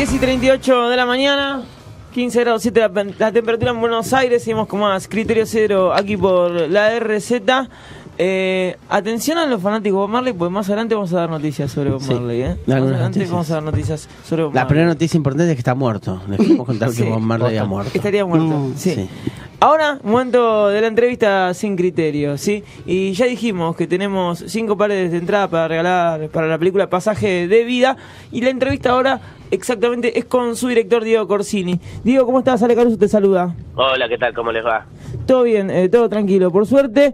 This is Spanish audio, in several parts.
10:38 de la mañana, 15 grados 7 la temperatura en Buenos Aires. Seguimos con más Criterio Cero aquí por la RZ. Atención a los fanáticos de Bob Marley, porque más adelante vamos a dar noticias sobre Bob Marley. Más adelante vamos a dar noticias sobre Bob Marley. La primera noticia importante es que está muerto. Les queremos contar que Bob Marley ha muerto. Estaría muerto, sí. Ahora, momento de la entrevista sin criterio, ¿sí? Y ya dijimos que tenemos 5 pares de entrada para regalar para la película Pasaje de Vida. Y la entrevista ahora exactamente es con su director, Diego Corsini. Diego, ¿cómo estás? Ale Caruso te saluda. Hola, ¿qué tal? ¿Cómo les va? Todo bien, todo tranquilo, por suerte.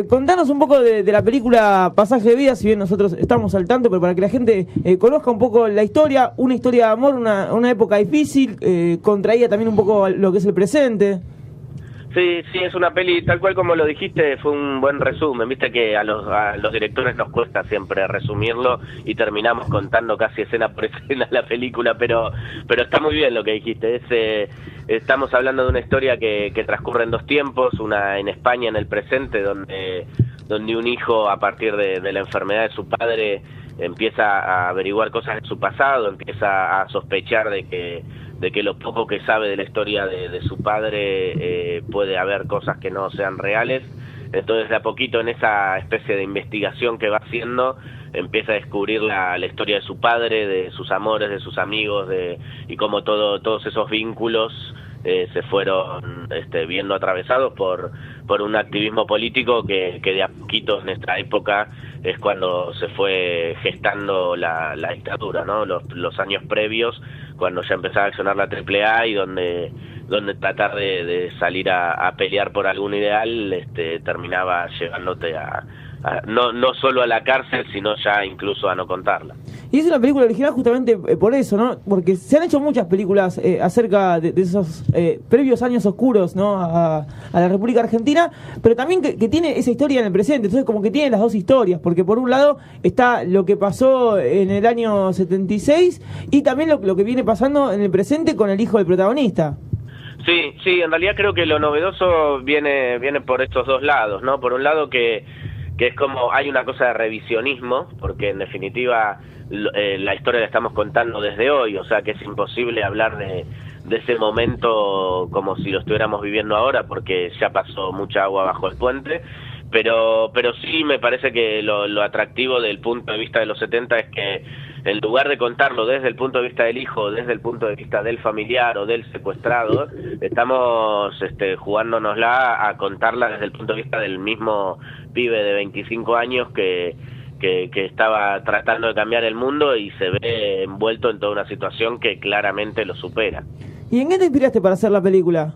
Contanos un poco de la película Pasaje de Vida, si bien nosotros estamos al tanto, pero para que la gente conozca un poco la historia, una historia de amor, una época difícil, contraía también un poco lo que es el presente. Sí, es una peli, tal cual como lo dijiste, fue un buen resumen. Viste que a los directores nos cuesta siempre resumirlo y terminamos contando casi escena por escena la película, pero está muy bien lo que dijiste. Estamos hablando de una historia que transcurre en 2 tiempos, una en España en el presente, donde un hijo, a partir de la enfermedad de su padre, empieza a averiguar cosas de su pasado, empieza a sospechar de que lo poco que sabe de la historia de su padre puede haber cosas que no sean reales. Entonces, de a poquito, en esa especie de investigación que va haciendo, empieza a descubrir la historia de su padre, de sus amores, de sus amigos, y cómo todos esos vínculos se fueron viendo atravesados por un activismo político que de a poquito en esta época es cuando se fue gestando la dictadura, ¿no? Los años previos, cuando ya empezaba a accionar la AAA y donde tratar de salir a pelear por algún ideal terminaba llevándote no solo a la cárcel, sino ya incluso a no contarla. Y es una película original justamente por eso, ¿no? Porque se han hecho muchas películas acerca de esos previos años oscuros, ¿no? A la República Argentina, pero también que tiene esa historia en el presente. Entonces, como que tiene las dos historias, porque por un lado está lo que pasó en el año 76 y también lo que viene pasando en el presente con el hijo del protagonista. Sí, en realidad creo que lo novedoso viene por estos dos lados, ¿no? Por un lado que es como hay una cosa de revisionismo, porque en definitiva la historia la estamos contando desde hoy, o sea que es imposible hablar de ese momento como si lo estuviéramos viviendo ahora, porque ya pasó mucha agua bajo el puente, pero sí me parece que lo atractivo del punto de vista de los 70 es que en lugar de contarlo desde el punto de vista del hijo, desde el punto de vista del familiar o del secuestrado, estamos jugándonosla a contarla desde el punto de vista del mismo pibe de 25 años que estaba tratando de cambiar el mundo y se ve envuelto en toda una situación que claramente lo supera. ¿Y en qué te inspiraste para hacer la película?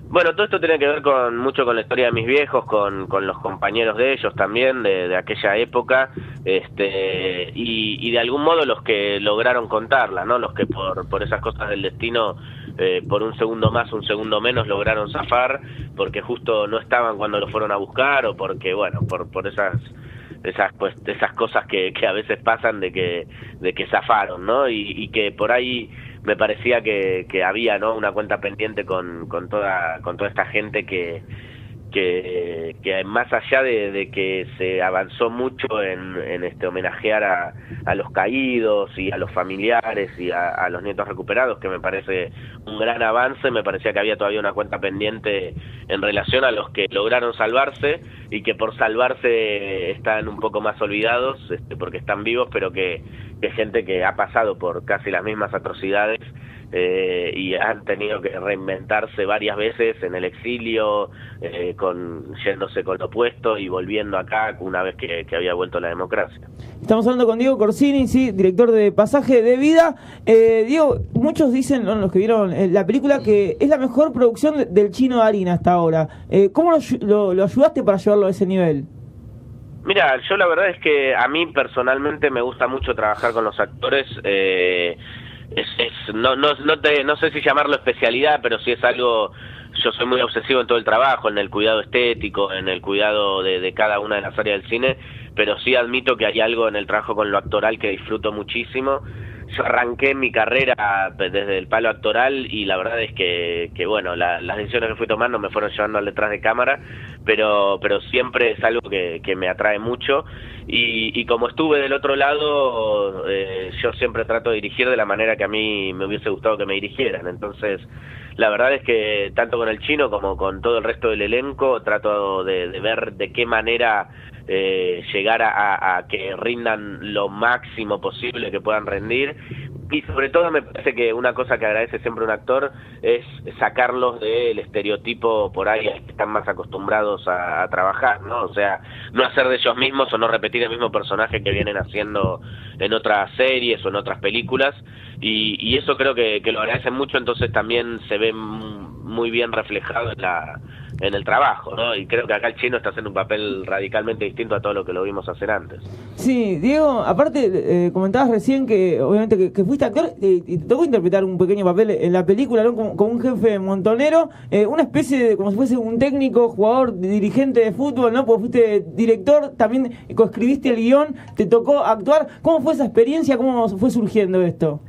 Bueno, todo esto tiene que ver mucho con la historia de mis viejos, con los compañeros de ellos también, de aquella época, y de algún modo los que lograron contarla, ¿no? Los que por esas cosas del destino, por un segundo más, un segundo menos, lograron zafar, porque justo no estaban cuando los fueron a buscar, o porque, bueno, por esas cosas que a veces pasan de que zafaron, ¿no? Y que por ahí me parecía que había, ¿no?, una cuenta pendiente con toda esta gente que más allá de que se avanzó mucho en homenajear a los caídos y a los familiares y a los nietos recuperados, que me parece un gran avance, me parecía que había todavía una cuenta pendiente en relación a los que lograron salvarse y que por salvarse están un poco más olvidados, porque están vivos, pero que gente que ha pasado por casi las mismas atrocidades y han tenido que reinventarse varias veces en el exilio, yéndose con lo opuesto y volviendo acá una vez que había vuelto la democracia. Estamos hablando con Diego Corsini, sí, director de Pasaje de Vida. Diego, muchos dicen, ¿no?, los que vieron la película, que es la mejor producción del Chino Darín hasta ahora. ¿Cómo lo ayudaste para llevarlo a ese nivel? Mira, yo la verdad es que a mí personalmente me gusta mucho trabajar con los actores. No sé si llamarlo especialidad, pero sí es algo. Yo soy muy obsesivo en todo el trabajo, en el cuidado estético, en el cuidado de cada una de las áreas del cine, pero sí admito que hay algo en el trabajo con lo actoral que disfruto muchísimo, yo arranqué mi carrera desde el palo actoral y la verdad es que bueno, las decisiones que fui tomando me fueron llevando al detrás de cámara, pero siempre es algo que me atrae mucho y como estuve del otro lado, yo siempre trato de dirigir de la manera que a mí me hubiese gustado que me dirigieran. Entonces, la verdad es que tanto con el Chino como con todo el resto del elenco trato de ver de qué manera llegar a que rindan lo máximo posible que puedan rendir, y sobre todo me parece que una cosa que agradece siempre un actor es sacarlos del estereotipo por ahí al que están más acostumbrados a trabajar, ¿no? O sea, no hacer de ellos mismos o no repetir el mismo personaje que vienen haciendo en otras series o en otras películas, y eso creo que lo agradecen mucho, entonces también se ve muy bien reflejado en el trabajo, ¿no? Y creo que acá el Chino está haciendo un papel radicalmente distinto a todo lo que lo vimos hacer antes. Sí, Diego, aparte comentabas recién que obviamente que fuiste actor y te tocó interpretar un pequeño papel en la película, ¿no? Como un jefe montonero, una especie de, como si fuese un técnico, jugador, dirigente de fútbol, ¿no? Porque fuiste director, también coescribiste el guión, te tocó actuar. ¿Cómo fue esa experiencia? ¿Cómo fue surgiendo esto?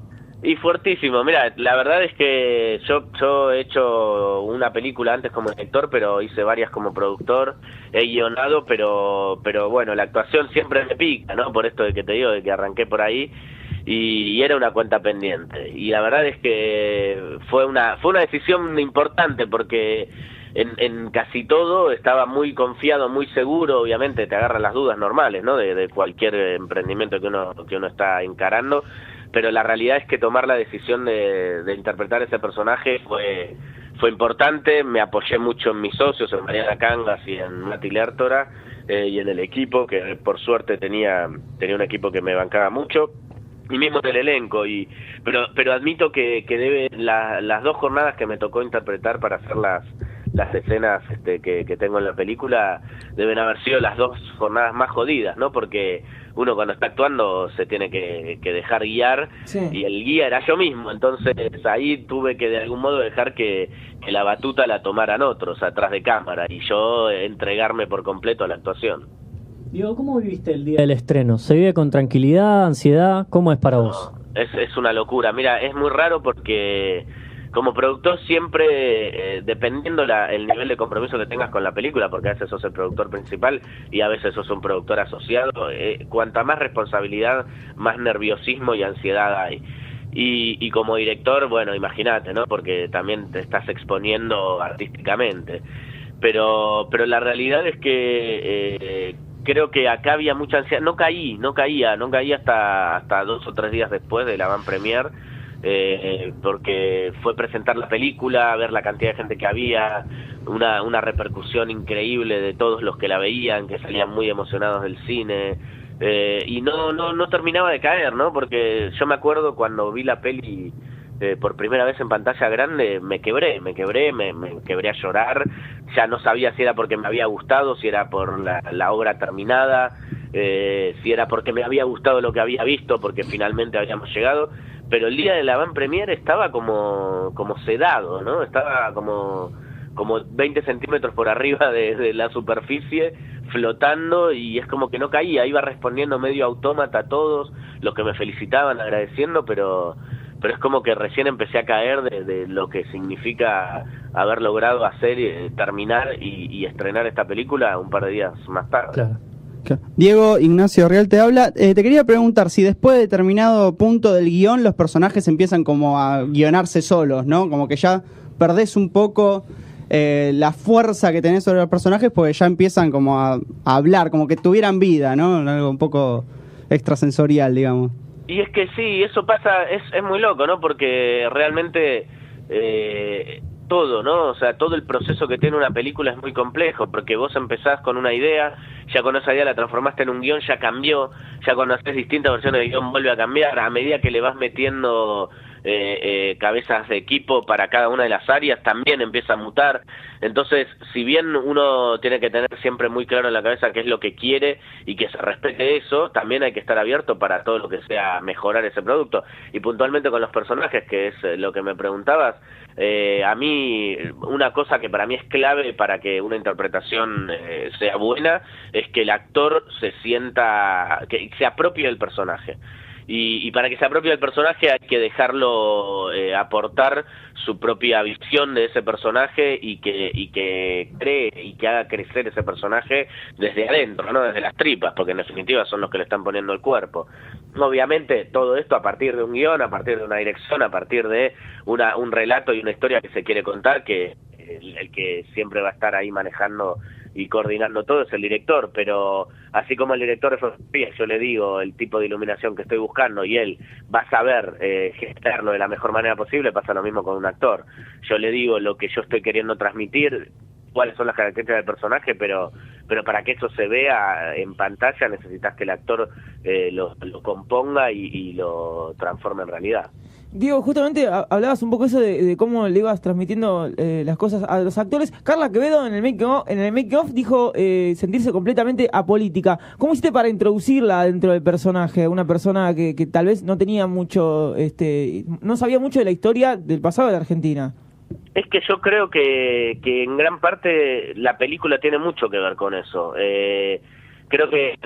Y fuertísimo, mira, la verdad es que yo he hecho una película antes como director, pero hice varias como productor, he guionado, pero bueno, la actuación siempre me pica, ¿no? Por esto de que te digo, de que arranqué por ahí, y era una cuenta pendiente, y la verdad es que fue una decisión importante, porque en casi todo estaba muy confiado, muy seguro, obviamente te agarran las dudas normales, ¿no? De cualquier emprendimiento que uno está encarando, pero la realidad es que tomar la decisión de interpretar ese personaje fue importante. Me apoyé mucho en mis socios, en Mariana Cangas y en Mati Lertora, y en el equipo, que por suerte tenía un equipo que me bancaba mucho, y mismo del elenco, pero admito que las 2 jornadas que me tocó interpretar para hacer las escenas que tengo en la película deben haber sido las 2 jornadas más jodidas, ¿no? Porque uno cuando está actuando se tiene que dejar guiar, sí. Y el guía era yo mismo, entonces ahí tuve que de algún modo dejar que la batuta la tomaran otros atrás de cámara y yo entregarme por completo a la actuación. Diego, ¿cómo viviste el día del estreno? ¿Se vive con tranquilidad, ansiedad? ¿Cómo es para vos? Es una locura. Mira, es muy raro porque como productor siempre, dependiendo el nivel de compromiso que tengas con la película, porque a veces sos el productor principal y a veces sos un productor asociado, cuanta más responsabilidad, más nerviosismo y ansiedad hay. Y como director, bueno, imagínate, ¿no? Porque también te estás exponiendo artísticamente. Pero la realidad es que creo que acá había mucha ansiedad. No caía hasta 2 o 3 días después de la van premier, porque fue presentar la película, ver la cantidad de gente que había, una repercusión increíble de todos los que la veían, que salían muy emocionados del cine, y no terminaba de caer, ¿no? Porque yo me acuerdo cuando vi la peli por primera vez en pantalla grande, me quebré a llorar. Ya no sabía si era porque me había gustado, si era por la obra terminada, si era porque me había gustado lo que había visto, porque finalmente habíamos llegado. Pero el día de la van premier estaba como sedado, ¿no? Estaba como 20 centímetros por arriba de la superficie, flotando, y es como que no caía, iba respondiendo medio autómata a todos los que me felicitaban, agradeciendo, pero es como que recién empecé a caer de lo que significa haber logrado hacer, terminar y estrenar esta película un par de días más tarde. Claro. Diego, Ignacio Real te habla. Te quería preguntar si después de determinado punto del guión los personajes empiezan como a guionarse solos, ¿no? Como que ya perdés un poco la fuerza que tenés sobre los personajes porque ya empiezan como a hablar, como que tuvieran vida, ¿no? Algo un poco extrasensorial, digamos. Y es que sí, eso pasa, es muy loco, ¿no? Porque realmente todo, ¿no? O sea, todo el proceso que tiene una película es muy complejo, porque vos empezás con una idea, ya con esa idea la transformaste en un guión, ya cambió, ya cuando haces distintas versiones del guión vuelve a cambiar, a medida que le vas metiendo cabezas de equipo para cada una de las áreas, también empieza a mutar. Entonces, si bien uno tiene que tener siempre muy claro en la cabeza qué es lo que quiere y que se respete eso, también hay que estar abierto para todo lo que sea mejorar ese producto. Y puntualmente con los personajes, que es lo que me preguntabas, a mí una cosa que para mí es clave para que una interpretación sea buena es que el actor se sienta, que se apropie del personaje. y para que se apropie del personaje hay que dejarlo aportar su propia visión de ese personaje y que cree y que haga crecer ese personaje desde adentro, no desde las tripas, porque en definitiva son los que le están poniendo el cuerpo. Obviamente todo esto a partir de un guión, a partir de una dirección, a partir de un relato y una historia que se quiere contar, que el que siempre va a estar ahí manejando y coordinando todo es el director, pero así como el director de fotografía, yo le digo el tipo de iluminación que estoy buscando y él va a saber gestarlo de la mejor manera posible, pasa lo mismo con un actor. Yo le digo lo que yo estoy queriendo transmitir, cuáles son las características del personaje, pero para que eso se vea en pantalla necesitas que el actor lo componga y lo transforme en realidad. Diego, justamente hablabas un poco eso de cómo le ibas transmitiendo las cosas a los actores. Carla Quevedo en el making of dijo sentirse completamente apolítica. ¿Cómo hiciste para introducirla dentro del personaje? Una persona que tal vez no tenía mucho, no sabía mucho de la historia del pasado de la Argentina. Es que yo creo que en gran parte la película tiene mucho que ver con eso. Creo que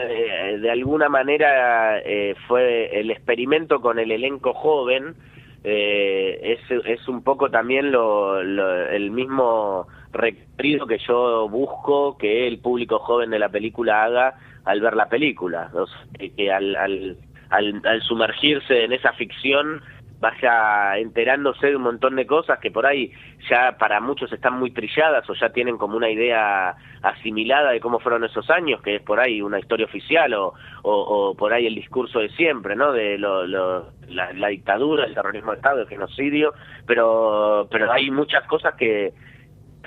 de alguna manera fue el experimento con el elenco joven, es un poco también el mismo recorrido que yo busco que el público joven de la película haga al ver la película, o sea, que al sumergirse en esa ficción vaya enterándose de un montón de cosas que por ahí ya para muchos están muy trilladas o ya tienen como una idea asimilada de cómo fueron esos años, que es por ahí una historia oficial o por ahí el discurso de siempre, ¿no? De la dictadura, el terrorismo de Estado, el genocidio, pero hay muchas cosas que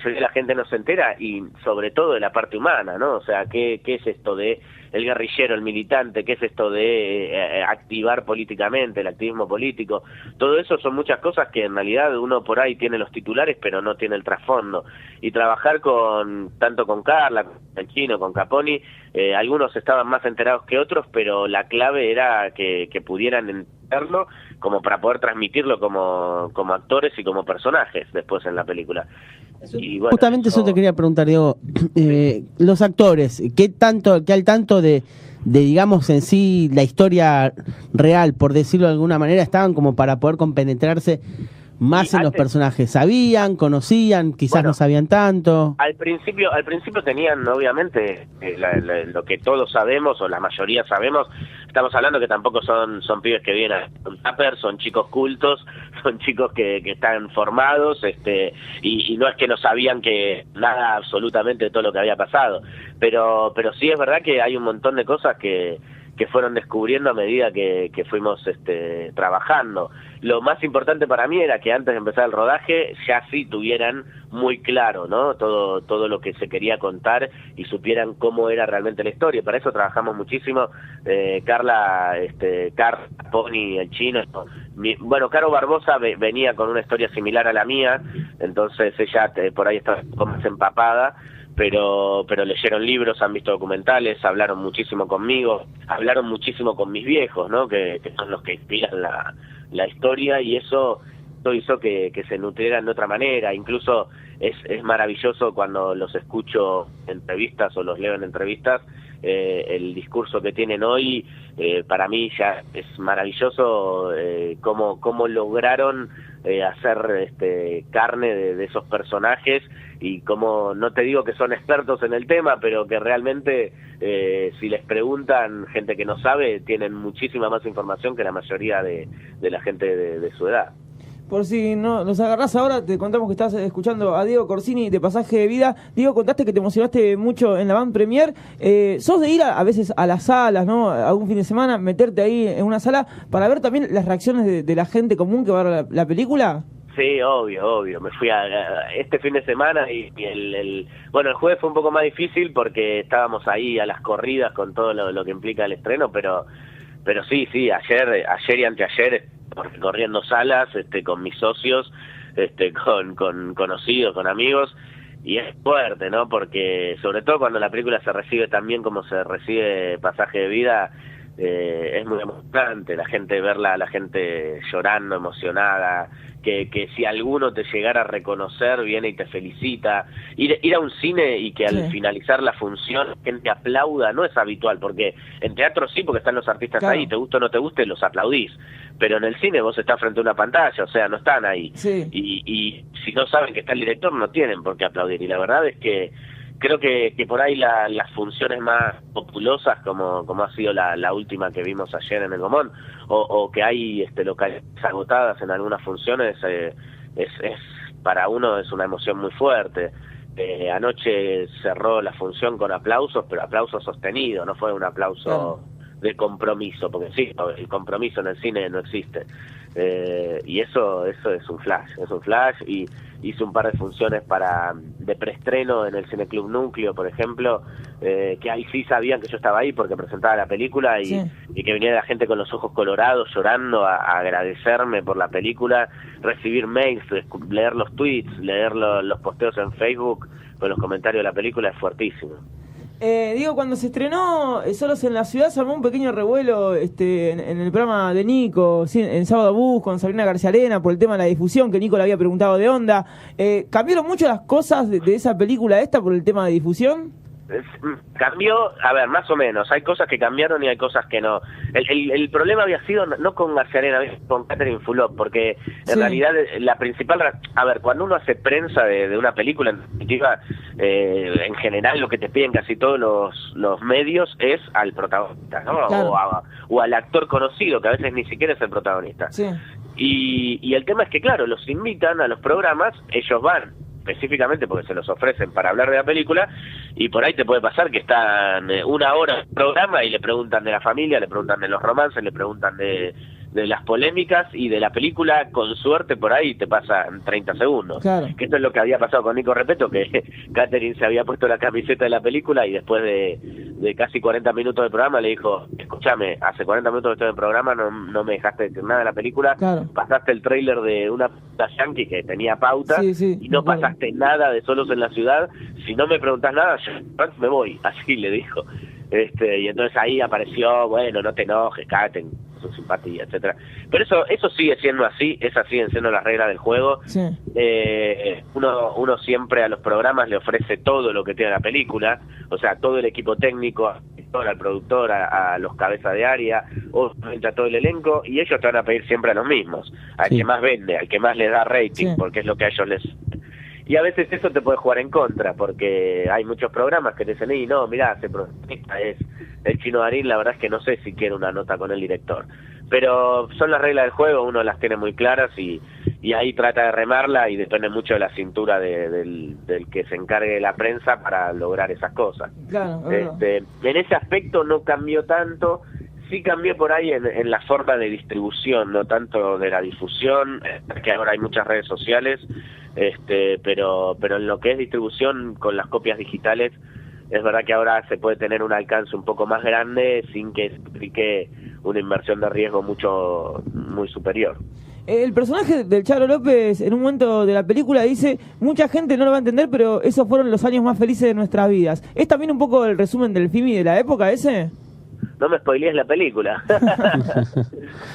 la gente no se entera y sobre todo de la parte humana, ¿no? O sea, ¿qué es esto de el guerrillero, el militante? ¿Qué es esto de activar políticamente, el activismo político? Todo eso son muchas cosas que en realidad uno por ahí tiene los titulares pero no tiene el trasfondo. Y trabajar tanto con Carla, con el Chino, con Caponi, algunos estaban más enterados que otros, pero la clave era que pudieran entenderlo como para poder transmitirlo como actores y como personajes después en la película. Y bueno, justamente eso te quería preguntar, Diego. Los actores, ¿qué al tanto de digamos en sí la historia real, por decirlo de alguna manera, estaban como para poder compenetrarse más en los personajes? ¿Sabían, conocían, quizás no sabían tanto? Al principio tenían, obviamente, lo que todos sabemos, o la mayoría sabemos. Estamos hablando que tampoco son pibes que vienen a tupper, son chicos cultos, son chicos que están formados, y no es que no sabían que nada absolutamente de todo lo que había pasado. Pero sí es verdad que hay un montón de cosas que fueron descubriendo a medida que fuimos trabajando. Lo más importante para mí era que antes de empezar el rodaje ya sí tuvieran muy claro, ¿no? Todo lo que se quería contar y supieran cómo era realmente la historia. Para eso trabajamos muchísimo. Carla, Pony, el Chino. Bueno, Caro Barbosa venía con una historia similar a la mía, entonces ella por ahí estaba un poco más empapada. Pero leyeron libros, han visto documentales, hablaron muchísimo conmigo, hablaron muchísimo con mis viejos, ¿no? Que son los que inspiran la historia, y eso hizo que se nutrieran de otra manera. Incluso es maravilloso cuando los escucho en entrevistas o los leo en entrevistas, el discurso que tienen hoy, para mí ya es maravilloso cómo lograron hacer carne de esos personajes, y como no te digo que son expertos en el tema, pero que realmente si les preguntan gente que no sabe, tienen muchísima más información que la mayoría de la gente de su edad. Por si no nos agarrás ahora, te contamos que estás escuchando a Diego Corsini de Pasaje de Vida. Diego, contaste que te emocionaste mucho en la Van Premier. ¿Sos de ir a veces a las salas, ¿no? Algún fin de semana, meterte ahí en una sala para ver también las reacciones de la gente común que va a ver la película? Sí, obvio. Me fui este fin de semana y el jueves fue un poco más difícil porque estábamos ahí a las corridas con todo lo que implica el estreno, pero sí, ayer y anteayer recorriendo salas con mis socios, con conocidos, con amigos, y es fuerte, ¿no? Porque sobre todo cuando la película se recibe tan bien como se recibe Pasaje de Vida, es muy emocionante la gente, verla, la gente llorando, emocionada, que si alguno te llegara a reconocer, viene y te felicita. Ir a un cine y que al finalizar la función la gente aplauda, no es habitual, porque en teatro sí, porque están los artistas ahí, te guste o no te guste, los aplaudís, pero en el cine vos estás frente a una pantalla, o sea, no están ahí. Y si no saben que está el director, no tienen por qué aplaudir, y la verdad es que creo que por ahí las funciones más populosas, como ha sido la última que vimos ayer en el Gomón, o que hay locales agotadas en algunas funciones, es para uno es una emoción muy fuerte. Anoche cerró la función con aplausos, pero aplausos sostenidos, no fue un aplauso de compromiso, porque sí, el compromiso en el cine no existe. Y eso es un flash, y hice un par de funciones de preestreno en el Cineclub Núcleo, por ejemplo, que ahí sí sabían que yo estaba ahí porque presentaba la película, y que venía la gente con los ojos colorados llorando a agradecerme por la película, recibir mails, leer los tweets, leer los posteos en Facebook con los comentarios de la película, es fuertísimo. Digo, cuando se estrenó Solos en la Ciudad, se armó un pequeño revuelo en el programa de Nico, en Sábado Bus, con Sabrina García Arena, por el tema de la difusión, que Nico le había preguntado de onda. ¿Cambiaron mucho las cosas de esa película por el tema de difusión? Cambió, a ver, más o menos. Hay cosas que cambiaron y hay cosas que no. El problema había sido no con García Arena, con Catherine Fulop, porque en realidad la principal... A ver, cuando uno hace prensa de una película, en definitiva, en general lo que te piden casi todos los medios es al protagonista, ¿no? Claro. O al actor conocido, que a veces ni siquiera es el protagonista. Y el tema es que, claro, los invitan a los programas, ellos van específicamente porque se los ofrecen para hablar de la película, y por ahí te puede pasar que están una hora en el programa y le preguntan de la familia, le preguntan de los romances, le preguntan de las polémicas, y de la película, con suerte, por ahí te pasan 30 segundos. Claro. Que esto es lo que había pasado con Nico Repetto, que Catherine se había puesto la camiseta de la película y después de casi 40 minutos del programa le dijo: escúchame, hace 40 minutos que estoy en el programa, no me dejaste decir nada de la película, pasaste el tráiler de una puta yankee que tenía pauta, y no pasaste nada de Solos en la Ciudad, si no me preguntás nada, yo me voy, así le dijo. Y entonces ahí apareció, bueno, no te enojes, cállate, su simpatía, etcétera. Pero eso sigue siendo así, esas siguen siendo las reglas del juego. Uno siempre a los programas le ofrece todo lo que tiene la película, o sea, todo el equipo técnico, al productor, a los cabezas de área, obviamente a todo el elenco, y ellos te van a pedir siempre a los mismos, al que más vende, al que más les da rating, porque es lo que a ellos les... Y a veces eso te puede jugar en contra, porque hay muchos programas que te dicen: y no, mirá, ese protagonista es el Chino Darín, la verdad es que no sé si quiere una nota con el director. Pero son las reglas del juego, uno las tiene muy claras, y ahí trata de remarla, y depende mucho de la cintura del que se encargue de la prensa para lograr esas cosas. Claro, en ese aspecto no cambió tanto. Sí cambió por ahí en la forma de distribución, no tanto de la difusión, que ahora hay muchas redes sociales, pero en lo que es distribución con las copias digitales, es verdad que ahora se puede tener un alcance un poco más grande sin que implique una inversión de riesgo muy superior. El personaje del Charo López en un momento de la película dice: mucha gente no lo va a entender, pero esos fueron los años más felices de nuestras vidas. ¿Es también un poco el resumen del film y de la época ese? No me spoilees la película.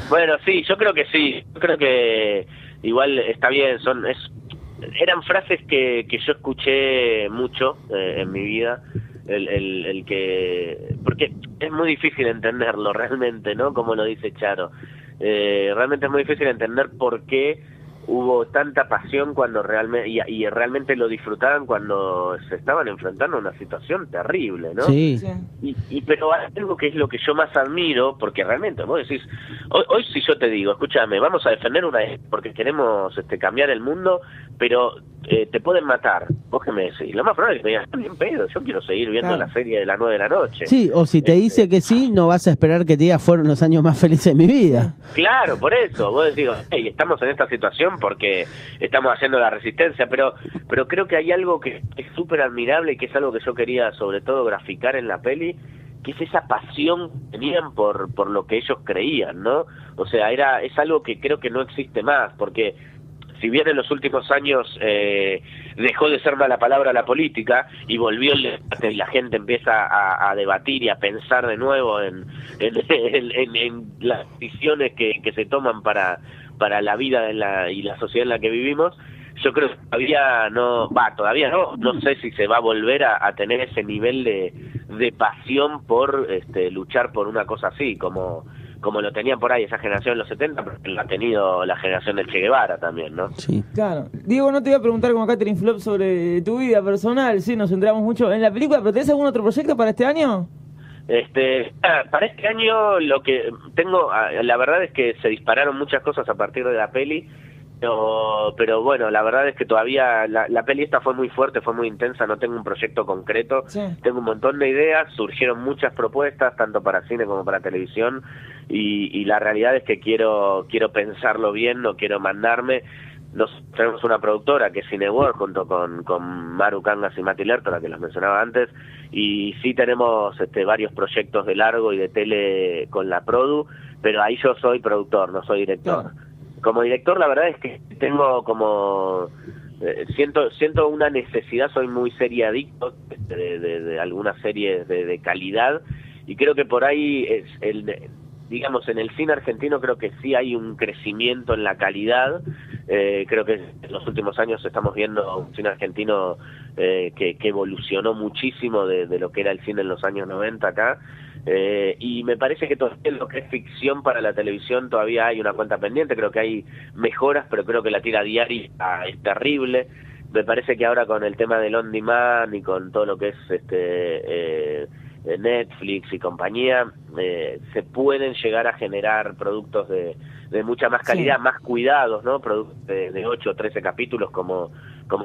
Bueno, sí, yo creo que sí. Yo creo que igual está bien. Eran frases que yo escuché mucho en mi vida. Porque es muy difícil entenderlo realmente, ¿no? Como lo dice Charo. Realmente es muy difícil entender por qué hubo tanta pasión cuando realmente y realmente lo disfrutaban cuando se estaban enfrentando a una situación terrible, ¿no? Sí. Pero algo que es lo que yo más admiro, porque realmente vos decís, hoy si yo te digo, escúchame, vamos a defender porque queremos cambiar el mundo, pero te pueden matar, vos qué me decís, lo más probable es que me digas: bien pedo, yo quiero seguir viendo la serie de las 9 de la noche. Sí, o si te dice que sí, no vas a esperar que te diga: fueron los años más felices de mi vida. Claro, por eso, vos decís: hey, estamos en esta situación porque estamos haciendo la resistencia, pero creo que hay algo que es súper admirable y que es algo que yo quería sobre todo graficar en la peli, que es esa pasión que tenían por lo que ellos creían, ¿no? O sea, es algo que creo que no existe más, porque si bien en los últimos años dejó de ser mala palabra la política y volvió el debate y la gente empieza a debatir y a pensar de nuevo en las decisiones que se toman para la vida y la sociedad en la que vivimos, yo creo que todavía no sé si se va a volver a tener ese nivel de pasión por luchar por una cosa así, como lo tenían por ahí esa generación en los 70, pero lo ha tenido la generación del Che Guevara también, ¿no? Sí. Claro. Diego, no te voy a preguntar como Catherine Flop sobre tu vida personal, sí, nos centramos mucho en la película, pero ¿tenés algún otro proyecto para este año? Para este año lo que tengo, la verdad es que se dispararon muchas cosas a partir de la peli, pero bueno, la verdad es que todavía la peli esta fue muy fuerte, fue muy intensa, no tengo un proyecto concreto, Sí. Tengo un montón de ideas, surgieron muchas propuestas, tanto para cine como para televisión, y la realidad es que quiero pensarlo bien, no quiero mandarme. Tenemos una productora que es Cineworld junto con Maru Cangas y Mati Lertora, que los mencionaba antes, y sí tenemos varios proyectos de largo y de tele con la produ, pero ahí yo soy productor, no soy director. Claro. Como director la verdad es que tengo como siento una necesidad, soy muy serie adicto de algunas series de calidad, y creo que por ahí digamos, en el cine argentino creo que sí hay un crecimiento en la calidad. Creo que en los últimos años estamos viendo un cine argentino que evolucionó muchísimo de lo que era el cine en los años 90 acá, y me parece que todavía en lo que es ficción para la televisión todavía hay una cuenta pendiente. Creo que hay mejoras, pero creo que la tira diaria es terrible. Me parece que ahora con el tema del on demand y con todo lo que es Netflix y compañía, se pueden llegar a generar productos de mucha más calidad, Sí. más cuidados, ¿no? Productos de 8 o 13 capítulos como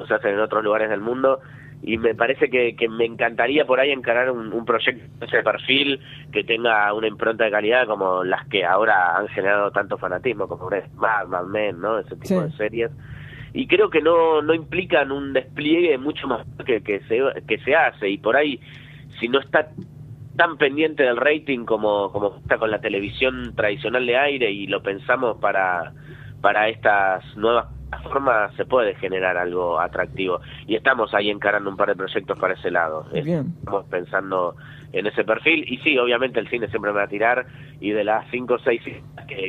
se hacen en otros lugares del mundo, y me parece que me encantaría por ahí encarar un proyecto de ese perfil que tenga una impronta de calidad como las que ahora han generado tanto fanatismo, como Mad Men, ¿no? Ese tipo Sí. de series. Y creo que no implican un despliegue mucho más que se hace, y por ahí, si no está tan pendiente del rating como está con la televisión tradicional de aire, y lo pensamos para estas nuevas plataformas, se puede generar algo atractivo, y estamos ahí encarando un par de proyectos para ese lado. Bien. Estamos pensando en ese perfil, y sí, obviamente el cine siempre me va a tirar, y de las 5 o 6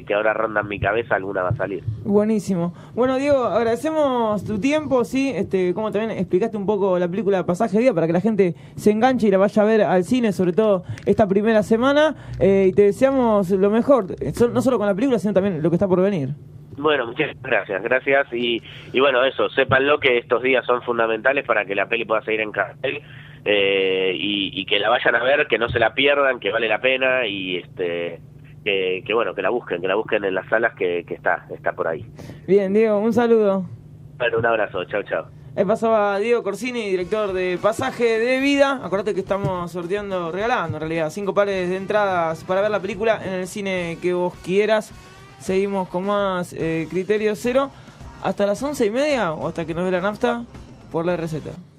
que ahora rondan mi cabeza, alguna va a salir. Buenísimo. Bueno, Diego, agradecemos tu tiempo, sí, como también explicaste un poco la película Pasaje de Vida para que la gente se enganche y la vaya a ver al cine, sobre todo esta primera semana, y te deseamos lo mejor, no solo con la película, sino también lo que está por venir. Bueno, muchas gracias, y bueno, eso, sépanlo que estos días son fundamentales para que la peli pueda seguir en cartel, y que la vayan a ver, que no se la pierdan, que vale la pena, y que bueno, que la busquen en las salas, que está por ahí. Bien, Diego, un saludo. Bueno, un abrazo, chau. Ahí pasaba Diego Corsini, director de Pasaje de Vida. Acordate que estamos regalando en realidad 5 pares de entradas para ver la película en el cine que vos quieras. Seguimos con más Criterio Cero hasta las 11:30 o hasta que nos dé la nafta por la receta.